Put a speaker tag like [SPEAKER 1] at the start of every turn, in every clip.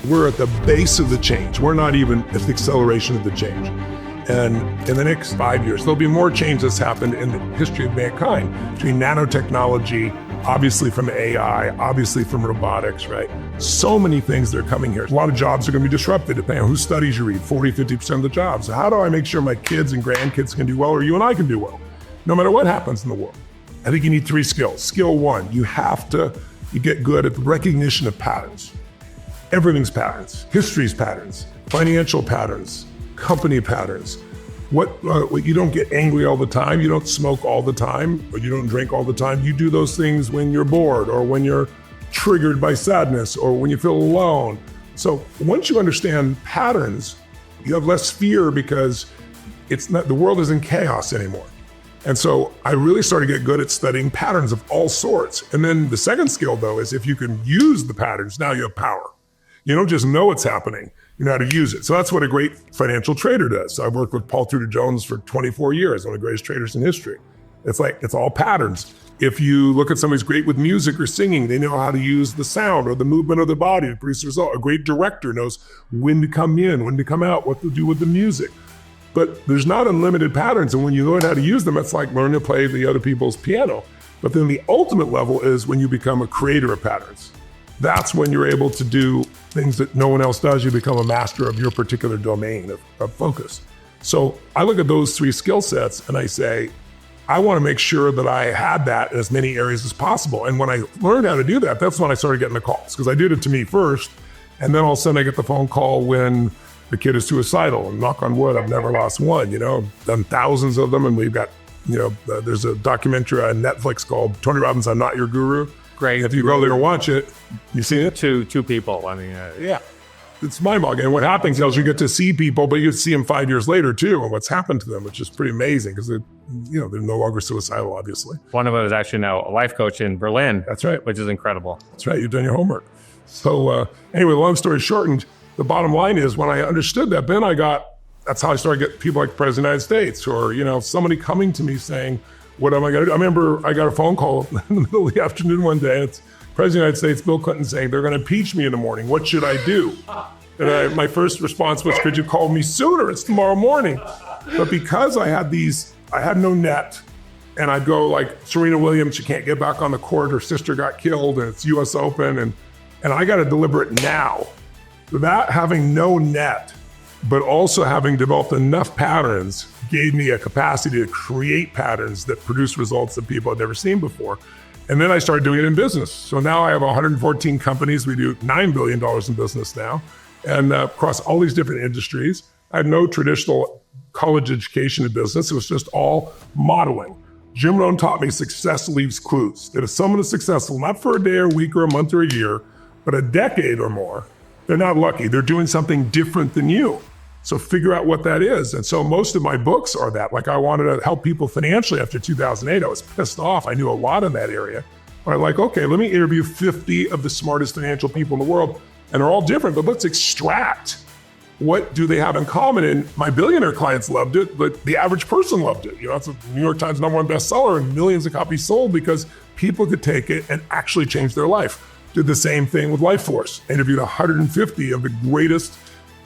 [SPEAKER 1] We're at the base of the change. We're not even at the acceleration of the change. And in the next 5 years, there'll be more change that's happened in the history of mankind between nanotechnology, obviously from AI, obviously from robotics, right? So many things that are coming here. A lot of jobs are going to be disrupted depending on whose studies you read, 40, 50% of the jobs. So how do I make sure my kids and grandkids can do well, or you and I can do well, no matter what happens in the world? I think you need 3 skills. Skill 1, you get good at the recognition of patterns. Everything's patterns, history's patterns, financial patterns, company patterns. What you don't get angry all the time, you don't smoke all the time, or you don't drink all the time. You do those things when you're bored, or when you're triggered by sadness, or when you feel alone. So once you understand patterns, you have less fear because the world is in chaos anymore. And so I really started to get good at studying patterns of all sorts. And then the second skill, though, is if you can use the patterns, now you have power. You don't just know what's happening, you know how to use it. So that's what a great financial trader does. So I've worked with Paul Tudor Jones for 24 years, one of the greatest traders in history. It's all patterns. If you look at somebody who's great with music or singing, they know how to use the sound or the movement of the body to produce a result. A great director knows when to come in, when to come out, what to do with the music. But there's not unlimited patterns. And when you learn how to use them, it's like learning to play the other people's piano. But then the ultimate level is when you become a creator of patterns. That's when you're able to do things that no one else does. You become a master of your particular domain of focus. So I look at those 3 skill sets and I say, I want to make sure that I had that in as many areas as possible. And when I learned how to do that, that's when I started getting the calls, because I did it to me first. And then all of a sudden I get the phone call when the kid is suicidal. And knock on wood, I've never lost one. I've done thousands of them. And we've got, there's a documentary on Netflix called Tony Robbins, I'm Not Your Guru.
[SPEAKER 2] Great.
[SPEAKER 1] If you go there and watch it, you see it?
[SPEAKER 2] Two people.
[SPEAKER 1] Yeah. It's mind-boggling. And what happens is you get to see people, but you see them 5 years later too, and what's happened to them, which is pretty amazing because they're no longer suicidal, obviously.
[SPEAKER 2] One of them is actually now a life coach in Berlin.
[SPEAKER 1] That's right.
[SPEAKER 2] Which is incredible.
[SPEAKER 1] That's right. You've done your homework. So anyway, long story shortened, the bottom line is when I understood that, then that's how I started getting people like the President of the United States, or, somebody coming to me saying, what am I going to do? I remember I got a phone call in the middle of the afternoon one day. It's President of the United States, Bill Clinton, saying, they're going to impeach me in the morning. What should I do? And my first response was, could you call me sooner? It's tomorrow morning. But because I had no net, and I'd go like Serena Williams, she can't get back on the court, her sister got killed, and it's US Open, and I got to deliver it now. That having no net, but also having developed enough patterns, gave me a capacity to create patterns that produce results that people had never seen before. And then I started doing it in business. So now I have 114 companies. We do $9 billion in business now, and across all these different industries. I had no traditional college education in business. It was just all modeling. Jim Rohn taught me success leaves clues. That if someone is successful, not for a day or a week or a month or a year, but a decade or more, they're not lucky. They're doing something different than you. So figure out what that is. And so most of my books are that. Like I wanted to help people financially after 2008. I was pissed off. I knew a lot in that area. But I'm like, okay, let me interview 50 of the smartest financial people in the world. And they're all different, but let's extract what do they have in common. And my billionaire clients loved it, but the average person loved it. It's a New York Times #1 bestseller and millions of copies sold because people could take it and actually change their life. Did the same thing with Life Force. Interviewed 150 of the greatest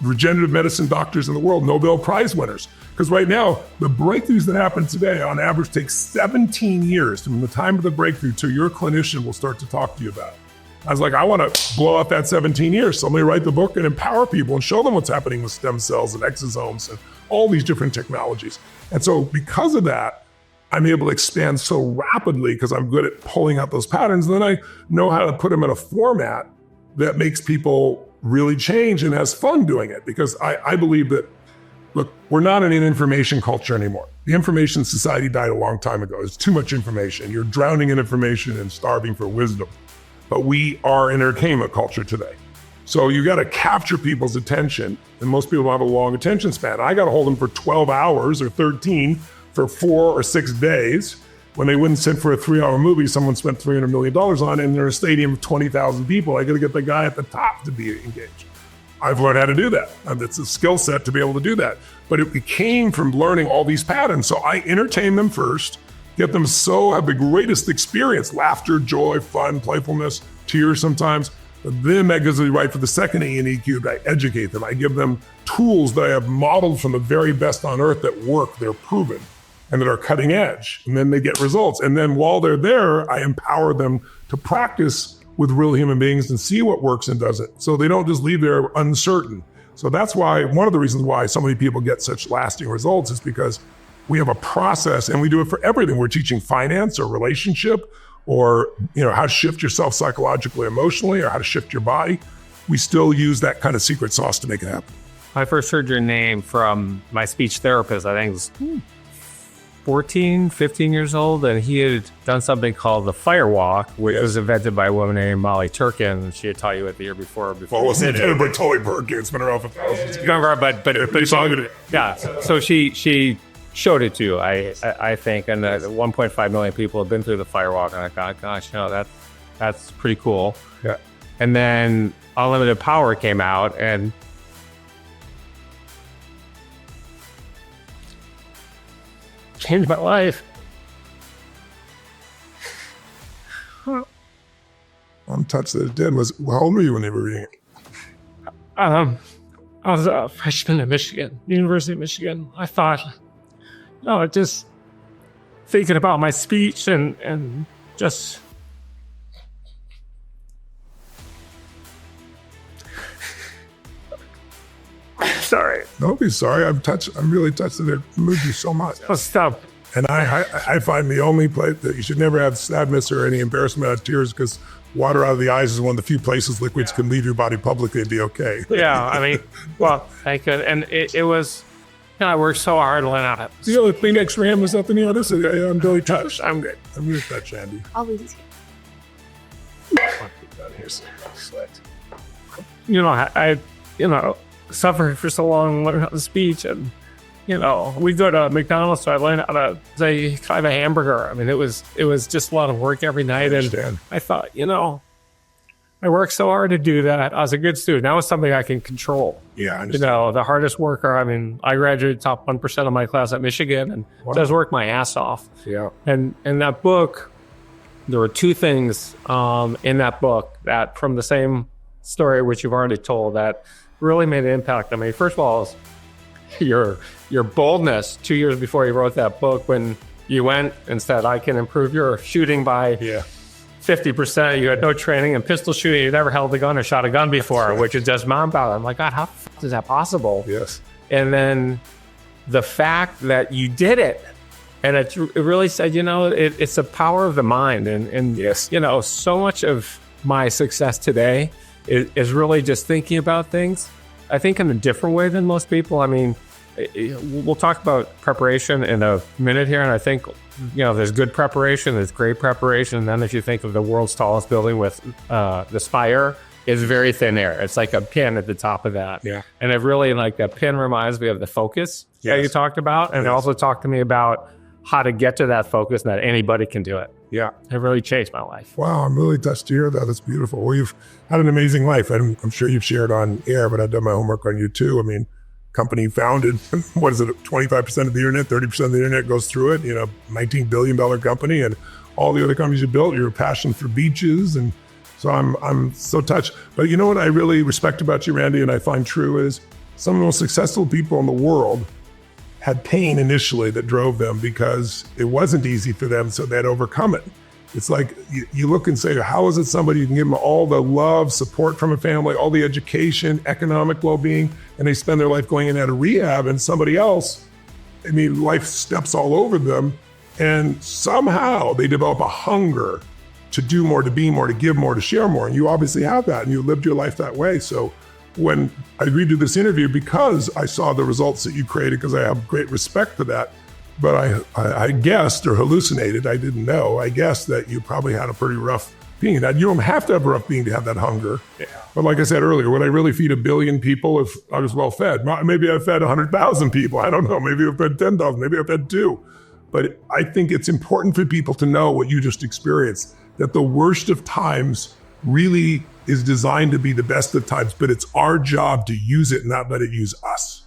[SPEAKER 1] regenerative medicine doctors in the world, Nobel Prize winners. Because right now, the breakthroughs that happen today on average take 17 years from the time of the breakthrough to your clinician will start to talk to you about it. I was like, I want to blow out that 17 years. So let me write the book and empower people and show them what's happening with stem cells and exosomes and all these different technologies. And so because of that, I'm able to expand so rapidly because I'm good at pulling out those patterns. And then I know how to put them in a format that makes people really change and has fun doing it. Because I believe that, look, we're not in an information culture anymore. The information society died a long time ago. There's too much information. You're drowning in information and starving for wisdom. But we are an entertainment culture today. So you got to capture people's attention. And most people don't have a long attention span. I got to hold them for 12 hours or 13 for 4 or 6 days. When they wouldn't sit for a 3-hour movie, someone spent $300 million on it, and they're a stadium of 20,000 people. I got to get the guy at the top to be engaged. I've learned how to do that. And it's a skill set to be able to do that. But it came from learning all these patterns. So I entertain them first, get them have the greatest experience, laughter, joy, fun, playfulness, tears sometimes. But then that gives me right for the second E and E cubed. I educate them. I give them tools that I have modeled from the very best on earth that work, they're proven, and that are cutting edge. And then they get results. And then while they're there, I empower them to practice with real human beings and see what works and doesn't. So they don't just leave there uncertain. So that's why, one of the reasons why so many people get such lasting results is because we have a process, and we do it for everything. We're teaching finance or relationship, or how to shift yourself psychologically, emotionally, or how to shift your body. We still use that kind of secret sauce to make it happen.
[SPEAKER 2] I first heard your name from my speech therapist. I think it was 14, 15 years old, and he had done something called the Fire Walk, which was invented by a woman named Molly Turkin. She had taught you it the year before.
[SPEAKER 1] Well, it wasn't invented by Tolly Burke. It's been around for thousands of years.
[SPEAKER 2] But yeah. So she showed it to you, I think, and 1.5 million people have been through the Firewalk, and I thought, gosh, that's pretty cool.
[SPEAKER 1] Yeah.
[SPEAKER 2] And then Unlimited Power came out, and changed my life.
[SPEAKER 1] I'm touched that it did. How old were you when they were reading it?
[SPEAKER 3] I was a freshman at Michigan, University of Michigan. I thought, just thinking about my speech and just sorry.
[SPEAKER 1] Don't be sorry. I'm really touched that it moved you so much.
[SPEAKER 3] Oh, stop.
[SPEAKER 1] And I find the only place that you should never have sadness or any embarrassment out of tears, because water out of the eyes is one of the few places liquids can leave your body publicly and be okay.
[SPEAKER 3] Yeah, I mean, well, I could. And it was, I worked so hard to learn how to.
[SPEAKER 1] The other Kleenex ram was up in the other. So I'm really touched. I'm good. I'm really touched, Andy.
[SPEAKER 4] I'll leave these here.
[SPEAKER 1] I'll keep down here so you don't sweat.
[SPEAKER 3] I suffered for so long, learning how to speech, and we go to McDonald's, so I learned how to say kind of a hamburger. I mean, it was just a lot of work every night, and I thought, I worked so hard to do that. I was a good student. That was something I can control.
[SPEAKER 1] Yeah, I understand.
[SPEAKER 3] The hardest worker. I mean, I graduated top 1% of my class at Michigan, and just worked my ass off.
[SPEAKER 1] Yeah.
[SPEAKER 3] And in that book, there were two things in that book that, from the same story which you've already told, that really made an impact. I mean, first of all, is your boldness 2 years before you wrote that book, when you went and said, I can improve your shooting by 50%. You had no training in pistol shooting. You never held a gun or shot a gun before, which is just mind-boggling. I'm like, God, how is that possible?
[SPEAKER 1] Yes.
[SPEAKER 3] And then the fact that you did it, and it really said, it's the power of the mind. And
[SPEAKER 1] yes,
[SPEAKER 3] so much of my success today is really just thinking about things, I think, in a different way than most people. I mean, we'll talk about preparation in a minute here, and I think there's good preparation, there's great preparation, and then if you think of the world's tallest building with the spire, it's very thin air. It's like a pin at the top of that.
[SPEAKER 1] Yeah.
[SPEAKER 3] And it really, like, that pin reminds me of the focus that you talked about, and it also talked to me about how to get to that focus, and that anybody can do it.
[SPEAKER 1] Yeah.
[SPEAKER 3] It really changed my life.
[SPEAKER 1] Wow, I'm really touched to hear that. That's beautiful. Well, you've had an amazing life. I'm sure you've shared on air, but I've done my homework on you too. I mean, company founded, 25% of the internet, 30% of the internet goes through it, $19 billion company, and all the other companies you built, your passion for beaches. And so I'm so touched. But you know what I really respect about you, Randy, and I find true, is some of the most successful people in the world had pain initially that drove them, because it wasn't easy for them, so they'd overcome it. It's like you look and say, how is it somebody, you can give them all the love, support from a family, all the education, economic well-being, and they spend their life going in and out of rehab, and somebody else, life steps all over them, and somehow they develop a hunger to do more, to be more, to give more, to share more. And you obviously have that, and you lived your life that way. So when I agreed to this interview, because I saw the results that you created, because I have great respect for that, but I guessed, or hallucinated, I didn't know, I guessed that you probably had a pretty rough being. Now, you don't have to have a rough being to have that hunger. Yeah. But like I said earlier, would I really feed 1 billion people if I was well fed? Maybe I fed 100,000 people. I don't know. Maybe I fed 10,000. Maybe I fed 2. But I think it's important for people to know what you just experienced, that the worst of times really is designed to be the best of times, but it's our job to use it and not let it use us.